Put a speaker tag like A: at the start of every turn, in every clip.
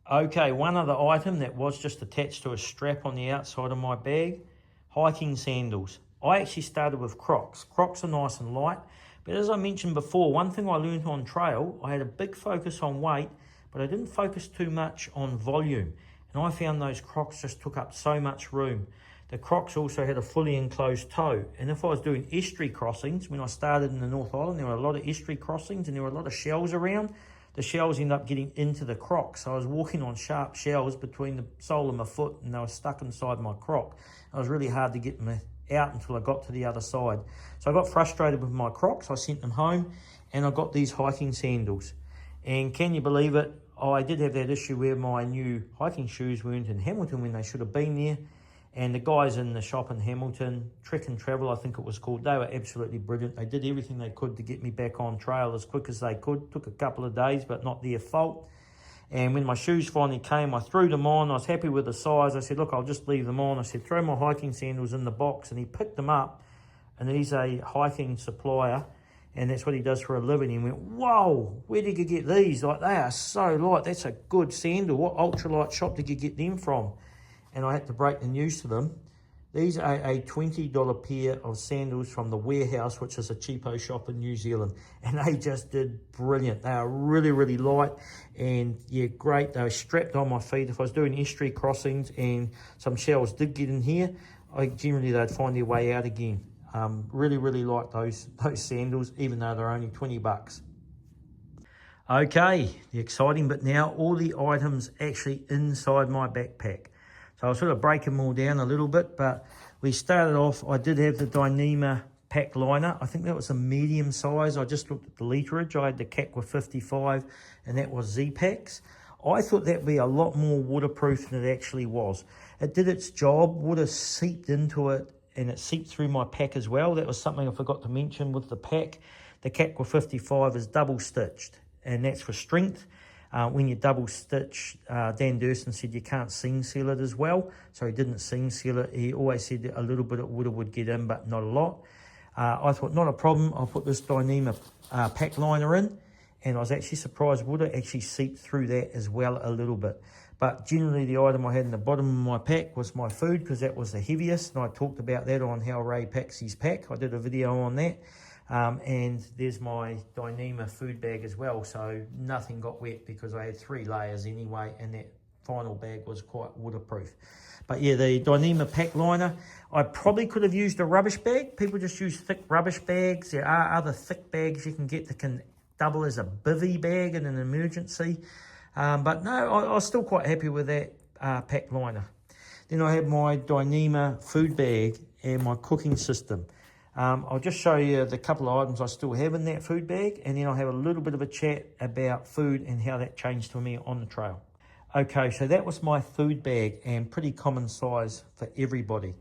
A: Okay, one other item that was just attached to a strap on the outside of my bag, hiking sandals. I actually started with Crocs. Crocs are nice and light, but as I mentioned before, one thing I learned on trail, I had a big focus on weight, but I didn't focus too much on volume. And I found those Crocs just took up so much room. The Crocs also had a fully enclosed toe. And if I was doing estuary crossings, when I started in the North Island, there were a lot of estuary crossings and there were a lot of shells around. The shells ended up getting into the Crocs. So I was walking on sharp shells between the sole of my foot and they were stuck inside my Croc. It was really hard to get them out until I got to the other side. So I got frustrated with my Crocs. I sent them home and I got these hiking sandals. And can you believe it? I did have that issue where my new hiking shoes weren't in Hamilton when they should have been there. And the guys in the shop in Hamilton, Trek and Travel, I think it was called, they were absolutely brilliant. They did everything they could to get me back on trail as quick as they could. Took a couple of days, but not their fault. And when my shoes finally came, I threw them on. I was happy with the size. I said, look, I'll just leave them on. I said, throw my hiking sandals in the box. And he picked them up. And he's a hiking supplier. And that's what he does for a living. He went, whoa, where did you get these? Like, they are so light. That's a good sandal. What ultralight shop did you get them from? And I had to break the news to them. These are a $20 pair of sandals from the Warehouse, which is a cheapo shop in New Zealand. And they just did brilliant. They are really, really light and yeah, great. They were strapped on my feet. If I was doing estuary crossings and some shells did get in here, generally they'd find their way out again. Really, really like those sandals, even though they're only 20 bucks. Okay, the exciting bit now, all the items actually inside my backpack. So I'll sort of break them all down a little bit, but we started off, I did have the Dyneema pack liner. I think that was a medium size. I just looked at the literage. I had the CAC with 55 and that was Z-Packs. I thought that'd be a lot more waterproof than it actually was. It did its job, water seeped into it and it seeped through my pack as well. That was something I forgot to mention with the pack. The CAC with 55 is double stitched and that's for strength. When you double stitch, Dan Durston said you can't seam seal it as well. So he didn't seam seal it. He always said a little bit of water would get in, but not a lot. I thought, not a problem. I'll put this Dyneema pack liner in. And I was actually surprised water actually seeped through that as well a little bit. But generally the item I had in the bottom of my pack was my food because that was the heaviest. And I talked about that on how Ray packs his pack. I did a video on that. And there's my Dyneema food bag as well, so nothing got wet because I had 3 layers anyway and that final bag was quite waterproof. But yeah, the Dyneema pack liner, I probably could have used a rubbish bag. People just use thick rubbish bags. There are other thick bags you can get that can double as a bivvy bag in an emergency. But no, I was still quite happy with that pack liner. Then I have my Dyneema food bag and my cooking system. I'll just show you the couple of items I still have in that food bag, and then I'll have a little bit of a chat about food and how that changed for me on the trail. Okay, so that was my food bag and pretty common size for everybody.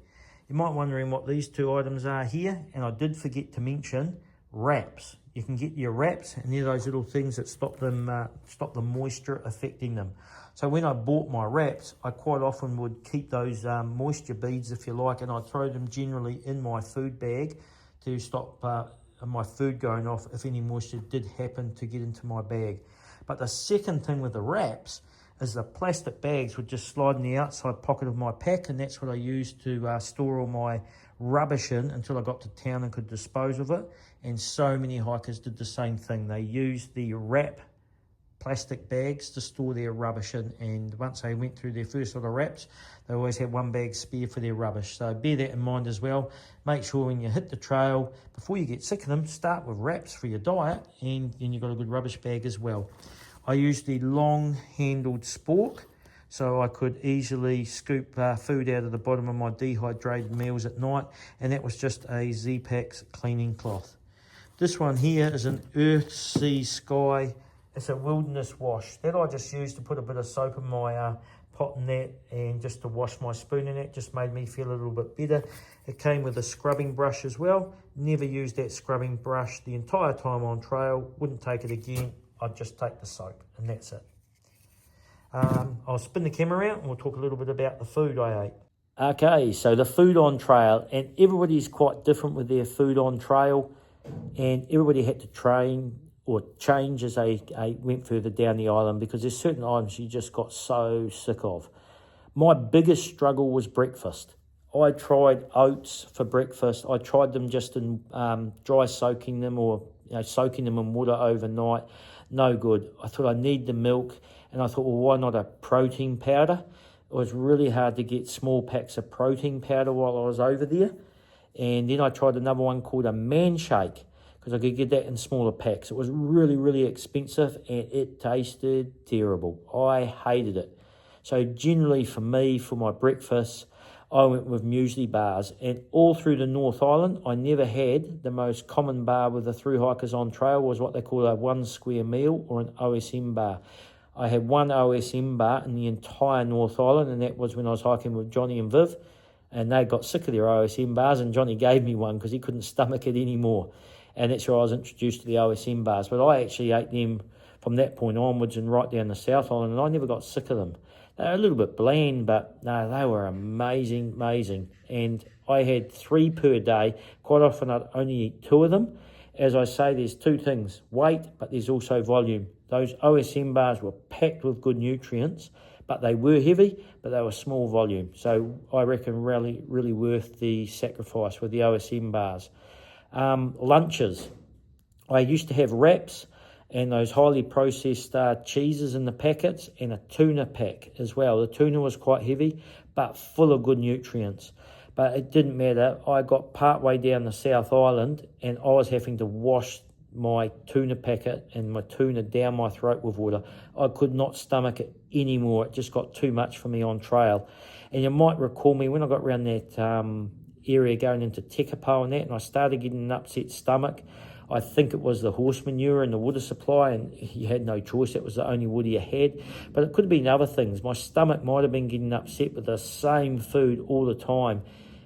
A: You might be wondering what these 2 items are here, and I did forget to mention wraps. You can get your wraps, and they're those little things that stop the moisture affecting them. So when I bought my wraps, I quite often would keep those moisture beads, if you like, and I'd throw them generally in my food bag to stop my food going off if any moisture did happen to get into my bag. But the second thing with the wraps is the plastic bags would just slide in the outside pocket of my pack, and that's what I used to store all my rubbish in until I got to town and could dispose of it. And so many hikers did the same thing. They used the wrap plastic bags to store their rubbish in, and once they went through their first lot of wraps, they always had 1 bag spare for their rubbish. So bear that in mind as well. Make sure when you hit the trail, before you get sick of them, start with wraps for your diet, and then you've got a good rubbish bag as well. I used the long-handled spork, so I could easily scoop food out of the bottom of my dehydrated meals at night, and that was just a Z-Packs cleaning cloth. This one here is an Earth, Sea, Sky. It's a wilderness wash. That I just used to put a bit of soap in my pot and that, and just to wash my spoon in it. Just made me feel a little bit better. It came with a scrubbing brush as well. Never used that scrubbing brush the entire time on trail. Wouldn't take it again. I'd just take the soap, and that's it. I'll spin the camera out and we'll talk a little bit about the food I ate. Okay, so the food on trail, and everybody's quite different with their food on trail, and everybody had to train or change as I went further down the island, because there's certain items you just got so sick of. My biggest struggle was breakfast. I tried oats for breakfast. I tried them just in dry soaking them, or soaking them in water overnight. No good. I thought I need the milk, and I thought, well, why not a protein powder? It was really hard to get small packs of protein powder while I was over there. And then I tried another one called a man shake, because I could get that in smaller packs. It was really, really expensive, and it tasted terrible. I hated it. So generally for me, for my breakfast, I went with muesli bars. And all through the North Island, I never had the most common bar with the thru-hikers on trail was what they call a 1 square meal, or an OSM bar. I had one OSM bar in the entire North Island, and that was when I was hiking with Johnny and Viv, and they got sick of their OSM bars, and Johnny gave me one because he couldn't stomach it anymore. And that's where I was introduced to the OSM bars. But I actually ate them from that point onwards and right down the South Island, and I never got sick of them. They were a little bit bland, but no, they were amazing, amazing. And I had 3 per day. Quite often I'd only eat 2 of them. As I say, there's 2 things, weight, but there's also volume. Those OSM bars were packed with good nutrients, but they were heavy, but they were small volume. So I reckon really, really worth the sacrifice with the OSM bars. Lunches. I used to have wraps and those highly processed cheeses in the packets, and a tuna pack as well. The tuna was quite heavy, but full of good nutrients. But it didn't matter. I got part way down the South Island, and I was having to wash my tuna packet and my tuna down my throat with water. I could not stomach it anymore. It just got too much for me on trail. And you might recall me when I got around that area going into Tekapo and that, and I started getting an upset stomach. I think it was the horse manure and the water supply, and you had no choice. That was the only water you had. But it could have been other things. My stomach might have been getting upset with the same food all the time.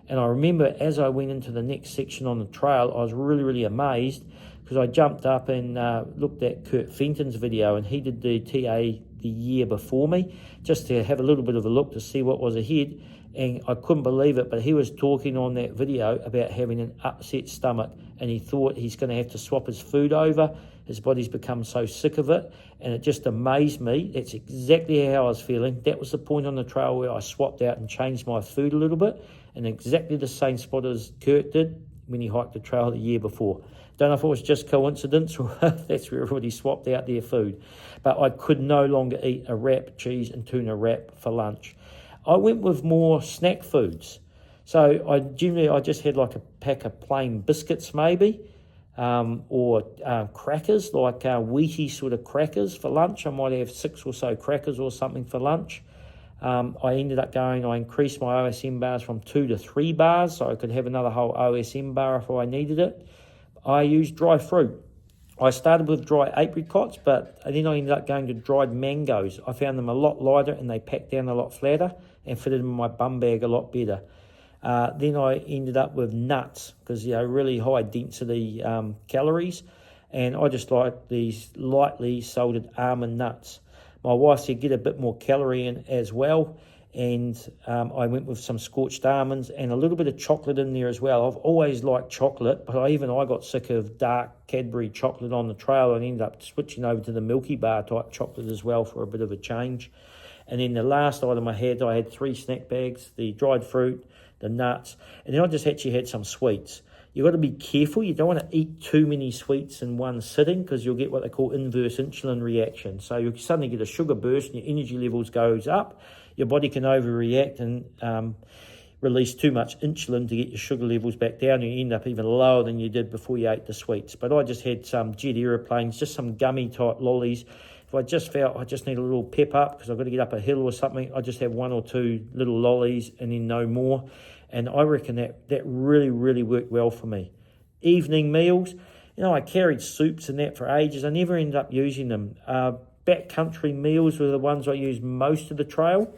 A: And I remember as I went into the next section on the trail, I was really, really amazed, because I jumped up and looked at Kurt Fenton's video, and he did the TA the year before me, just to have a little bit of a look to see what was ahead. And I couldn't believe it, but he was talking on that video about having an upset stomach, and he thought he's going to have to swap his food over. His body's become so sick of it, and it just amazed me. That's exactly how I was feeling. That was the point on the trail where I swapped out and changed my food a little bit, and exactly the same spot as Kurt did when he hiked the trail the year before. Don't know if it was just coincidence or if that's where everybody swapped out their food. But I could no longer eat a wrap, cheese and tuna wrap for lunch. I went with more snack foods. So I just had like a pack of plain biscuits maybe, or crackers, like wheaty sort of crackers for lunch. I might have 6 or so crackers or something for lunch. I increased my OSM bars from 2 to 3 bars, so I could have another whole OSM bar if I needed it. I used dry fruit. I started with dry apricots, but then I ended up going to dried mangoes. I found them a lot lighter, and they packed down a lot flatter and fitted in my bum bag a lot better. Then I ended up with nuts, because really high density calories, and I just like these lightly salted almond nuts. My wife said get a bit more calorie in as well, and I went with some scorched almonds and a little bit of chocolate in there as well. I've always liked chocolate, but I got sick of dark Cadbury chocolate on the trail, and ended up switching over to the Milky Bar type chocolate as well for a bit of a change. And then the last item I had 3 snack bags, the dried fruit, the nuts, and then I just actually had some sweets. You've got to be careful. You don't want to eat too many sweets in one sitting, because you'll get what they call inverse insulin reaction. So you suddenly get a sugar burst and your energy levels goes up. Your body can overreact and release too much insulin to get your sugar levels back down, and you end up even lower than you did before you ate the sweets. But I just had some jet aeroplanes, just some gummy type lollies. If I just felt I just need a little pep up because I've got to get up a hill or something, I just have 1 or 2 little lollies and then no more. And I reckon that really, really worked well for me. Evening meals, I carried soups and that for ages. I never ended up using them. Backcountry meals were the ones I used most of the trail.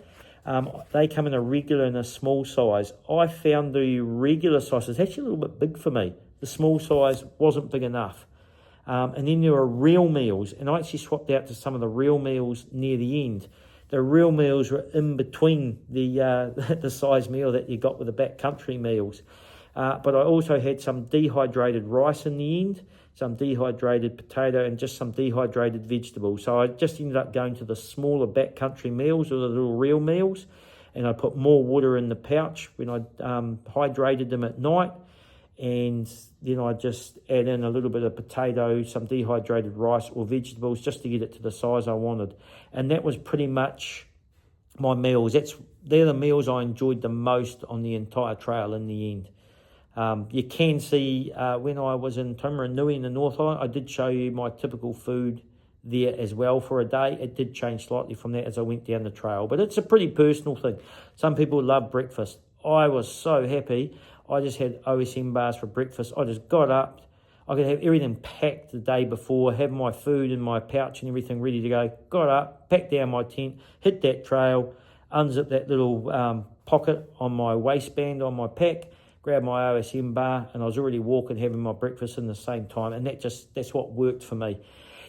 A: They come in a regular and a small size. I found the regular size was actually a little bit big for me. The small size wasn't big enough. And then there were real meals, and I actually swapped out to some of the real meals near the end. The real meals were in between the size meal that you got with the backcountry meals. But I also had some dehydrated rice in the end, some dehydrated potato, and just some dehydrated vegetables. So I just ended up going to the smaller backcountry meals, or the little real meals, and I put more water in the pouch when I hydrated them at night. And then I just add in a little bit of potato, some dehydrated rice or vegetables, just to get it to the size I wanted. And that was pretty much my meals. They're the meals I enjoyed the most on the entire trail in the end. You can see when I was in Taumarunui in the North Island, I did show you my typical food there as well for a day. It did change slightly from that as I went down the trail, but it's a pretty personal thing. Some people love breakfast. I was so happy. I just had OSM bars for breakfast. I just got up. I could have everything packed the day before, have my food in my pouch and everything ready to go. Got up, packed down my tent, hit that trail, unzipped that little pocket on my waistband on my pack, grabbed my OSM bar, and I was already walking, having my breakfast in the same time. And that's what worked for me.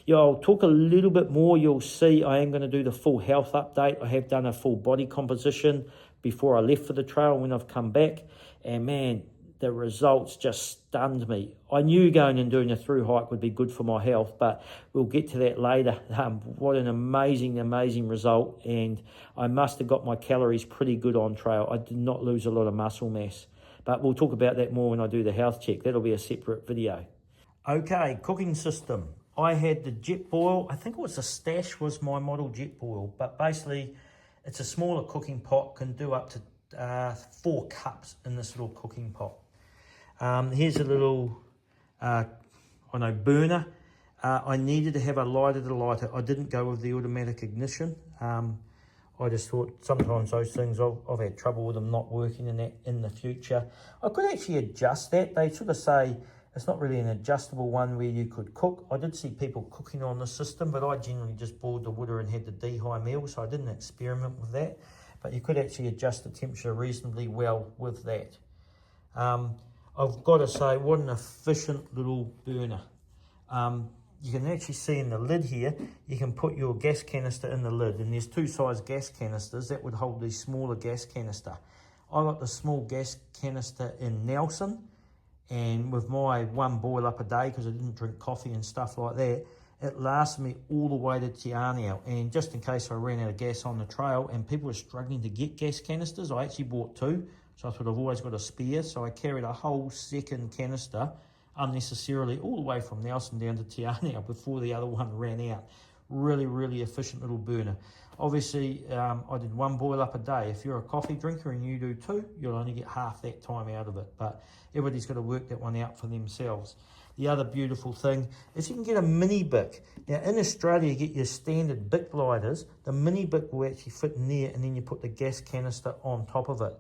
A: Yeah, I'll talk a little bit more. You'll see I am going to do the full health update. I have done a full body composition before I left for the trail when I've come back. And man, the results just stunned me. I knew going and doing a through hike would be good for my health, but we'll get to that later. What an amazing, amazing result. And I must have got my calories pretty good on trail. I did not lose a lot of muscle mass. But we'll talk about that more when I do the health check. That'll be a separate video. Okay, cooking system. I had the jet boil. I think it was the Stash was my model jet boil, but basically it's a smaller cooking pot, can do up to 4 cups in this little cooking pot. Here's a little burner. I needed to have a lighter to light it. I didn't go with the automatic ignition. I just thought sometimes those things, I've had trouble with them not working in the future. I could actually adjust that. They sort of say it's not really an adjustable one where you could cook. I did see people cooking on the system, but I generally just boiled the water and had the dehy meal, so I didn't experiment with that. But you could actually adjust the temperature reasonably well with that. I've got to say, what an efficient little burner. You can actually see in the lid here, you can put your gas canister in the lid, and there's 2 size gas canisters that would hold the smaller gas canister. I got the small gas canister in Nelson, and with my 1 boil up a day, because I didn't drink coffee and stuff like that, it lasted me all the way to Te Araroa. And just in case I ran out of gas on the trail and people were struggling to get gas canisters, I actually bought 2. So I thought I've always got a spare. So I carried a whole second canister unnecessarily all the way from Nelson down to Te Araroa before the other one ran out. Really, really efficient little burner. Obviously, I did 1 boil up a day. If you're a coffee drinker and you do 2, you'll only get half that time out of it. But everybody's got to work that one out for themselves. The other beautiful thing is you can get a mini Bic. Now in Australia, you get your standard Bic lighters. The mini Bic will actually fit in there, and then you put the gas canister on top of it.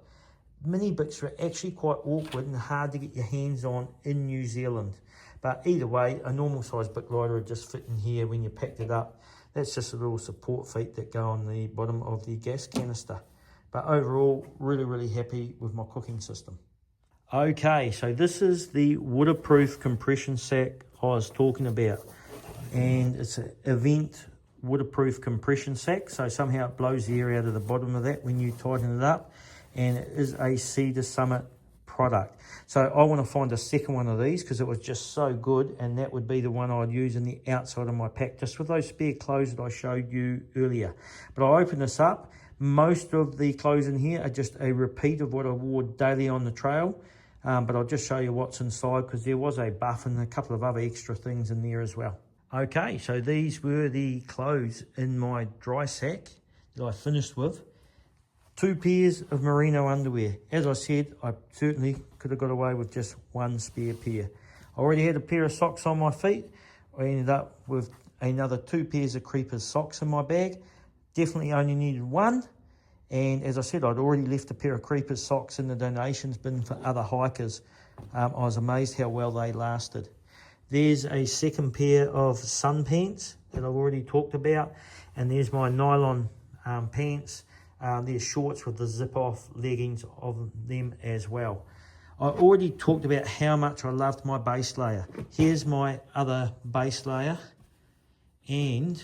A: Mini Bics are actually quite awkward and hard to get your hands on in New Zealand. But either way, a normal size Bic lighter would just fit in here when you packed it up. That's just a little support feet that go on the bottom of the gas canister. But overall, really, really happy with my cooking system. Okay, so this is the waterproof compression sack I was talking about. And it's an event waterproof compression sack. So somehow it blows the air out of the bottom of that when you tighten it up. And it is a Cedar Summit product. So I want to find a second one of these because it was just so good, and that would be the one I'd use in the outside of my pack, just with those spare clothes that I showed you earlier. But I open this up. Most of the clothes in here are just a repeat of what I wore daily on the trail, but I'll just show you what's inside because there was a buff and a couple of other extra things in there as well. Okay, so these were the clothes in my dry sack that I finished with. 2 pairs of merino underwear. As I said, I certainly could have got away with just 1 spare pair. I already had a pair of socks on my feet. I ended up with another 2 pairs of Creepers socks in my bag. Definitely only needed 1. And as I said, I'd already left a pair of Creepers socks in the donations bin for other hikers. I was amazed how well they lasted. There's a second pair of sun pants that I've already talked about. And there's my nylon pants. There's shorts with the zip-off leggings of them as well. I already talked about how much I loved my base layer. Here's my other base layer. And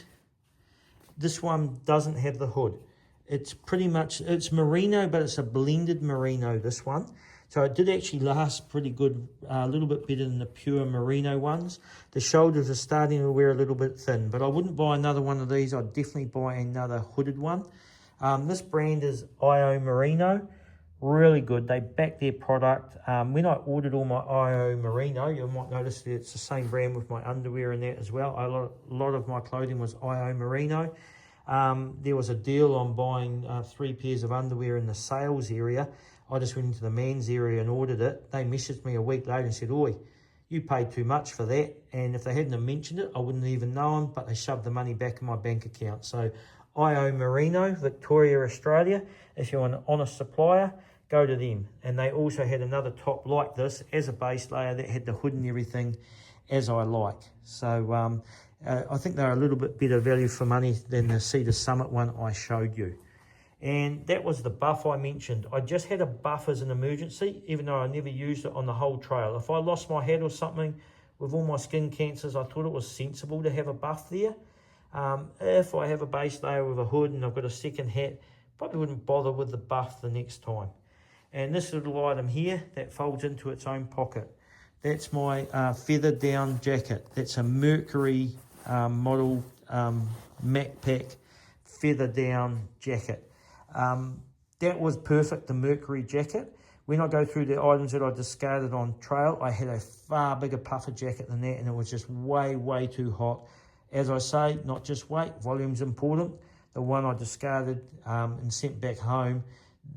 A: this one doesn't have the hood. It's pretty much, it's merino, but it's a blended merino, this one. So it did actually last pretty good, a little bit better than the pure merino ones. The shoulders are starting to wear a little bit thin, but I wouldn't buy another one of these. I'd definitely buy another hooded one. This brand is IO Merino. Really good. They back their product. When I ordered all my IO Merino, you might notice that it's the same brand with my underwear and that as well. A lot of my clothing was IO Merino. There was a deal on buying 3 pairs of underwear in the sales area. I just went into the men's area and ordered it. They messaged me a week later and said, "Oi, you paid too much for that." And if they hadn't have mentioned it, I wouldn't even known, but they shoved the money back in my bank account. So IO Merino, Victoria, Australia. If you're an honest supplier, go to them. And they also had another top like this as a base layer that had the hood and everything as I like. So I think they're a little bit better value for money than the Cedar Summit one I showed you. And that was the buff I mentioned. I just had a buff as an emergency, even though I never used it on the whole trail. If I lost my hat or something with all my skin cancers, I thought it was sensible to have a buff there. If I have a base layer with a hood and I've got a second hat, probably wouldn't bother with the buff the next time. And this little item here that folds into its own pocket, that's my feather down jacket. That's a Mercury model MacPack feather down jacket. That was perfect, the Mercury jacket. When I go through the items that I discarded on trail, I had a far bigger puffer jacket than that, and it was just way too hot. As I say, not just weight, volume's important. The one I discarded and sent back home,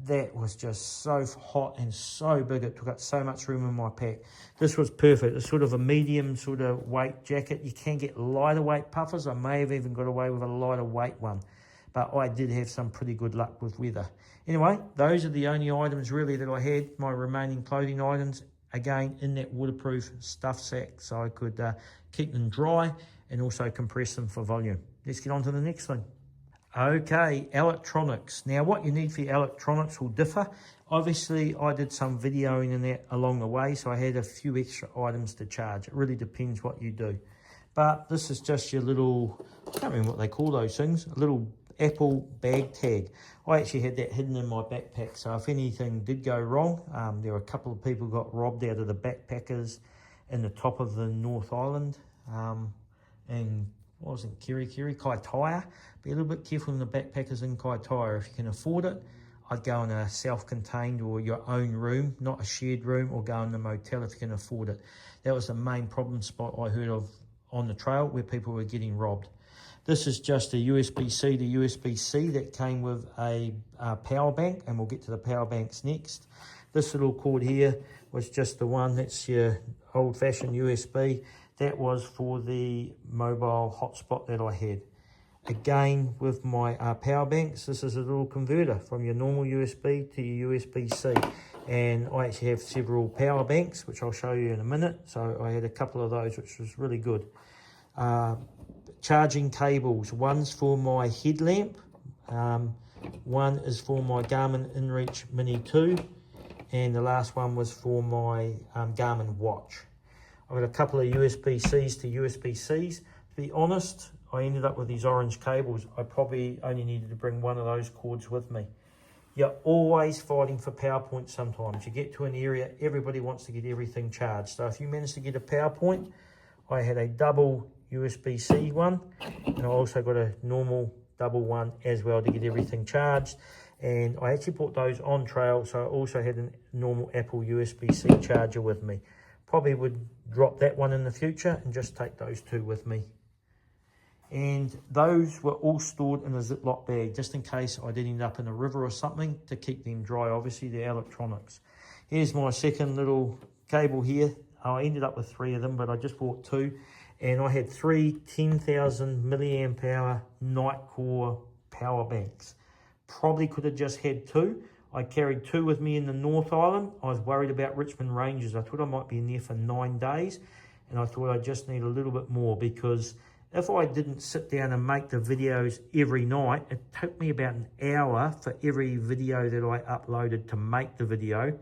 A: that was just so hot and so big, it took up so much room in my pack. This was perfect. It's sort of a medium sort of weight jacket. You can get lighter weight puffers. I may have even got away with a lighter weight one, but I did have some pretty good luck with weather. Anyway, those are the only items really that I had, my remaining clothing items, again in that waterproof stuff sack, so I could keep them dry and also compress them for volume. Let's get on to the next thing. Okay, electronics. Now what you need for your electronics will differ. Obviously I did some videoing in that along the way, so I had a few extra items to charge. It really depends what you do. But this is just your little, I can't remember what they call those things, a little Apple bag tag. I actually had that hidden in my backpack, so if anything did go wrong, there were a couple of people got robbed out of the backpackers in the top of the North Island, and what was it, Kaitaia. Be a little bit careful in the backpackers in Kaitaia. If you can afford it, I'd go in a self-contained or your own room, not a shared room, or go in the motel if you can afford it. That was the main problem spot I heard of on the trail where people were getting robbed. This is just a USB-C to USB-C that came with a power bank, and we'll get to the power banks next. This little cord here was just the one that's your old-fashioned USB. That was for the mobile hotspot that I had. Again, with my power banks, this is a little converter from your normal USB to your USB-C. And I actually have several power banks, which I'll show you in a minute. So I had a couple of those, which was really good. Charging cables. One's for my headlamp. One is for my Garmin InReach Mini 2. And the last one was for my Garmin watch. I've got a couple of USB-Cs to USB-Cs. To be honest, I ended up with these orange cables. I probably only needed to bring one of those cords with me. You're always fighting for power points sometimes. You get to an area, everybody wants to get everything charged. So if you manage to get a power point, I had a double USB-C one, and I also got a normal double one as well to get everything charged. And I actually bought those on trail, so I also had a normal Apple USB-C charger with me. Probably would drop that one in the future and just take those two with me. And those were all stored in a Ziploc bag, just in case I did end up in a river or something, to keep them dry, obviously, the electronics. Here's my second little cable here. I ended up with 3 of them, but I just bought 2. And I had 3 10,000 milliamp hour Nightcore power banks. Probably could have just had 2. I carried 2 with me in the North Island. I was worried about Richmond Ranges. I thought I might be in there for 9 days, and I thought I just need a little bit more, because if I didn't sit down and make the videos every night, it took me about an hour for every video that I uploaded to make the video.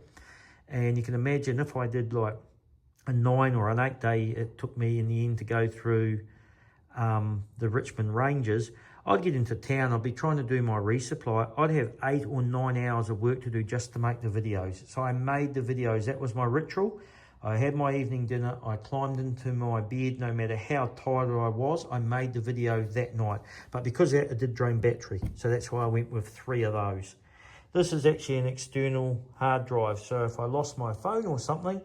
A: And you can imagine if I did like a 9 or an 8 day, it took me in the end to go through the Richmond Ranges, I'd get into town, I'd be trying to do my resupply. I'd have 8 or 9 hours of work to do just to make the videos. So I made the videos, that was my ritual. I had my evening dinner, I climbed into my bed, no matter how tired I was, I made the video that night. But because of that, it did drain battery, so that's why I went with 3 of those. This is actually an external hard drive, so if I lost my phone or something,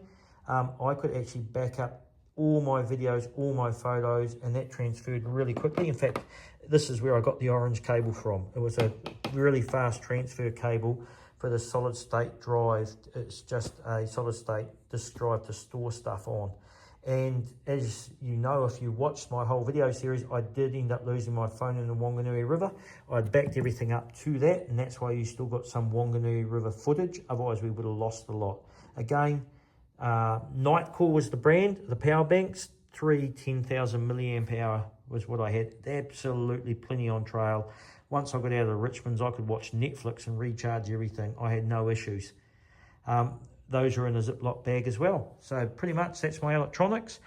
A: I could actually back up all my videos, all my photos, and that transferred really quickly. In fact, this is where I got the orange cable from. It was a really fast transfer cable for the solid state drive. It's just a solid state disk drive to store stuff on. And as you know, if you watched my whole video series, I did end up losing my phone in the Wanganui River. I backed everything up to that, and that's why you still got some Wanganui River footage. Otherwise, we would have lost a lot. Again, Nightcore was the brand, the power banks, 10,000 milliamp hour was what I had. Absolutely plenty on trail. Once I got out of the Richmonds, I could watch Netflix and recharge everything. I had no issues. Those are in a Ziploc bag as well. So pretty much that's my electronics.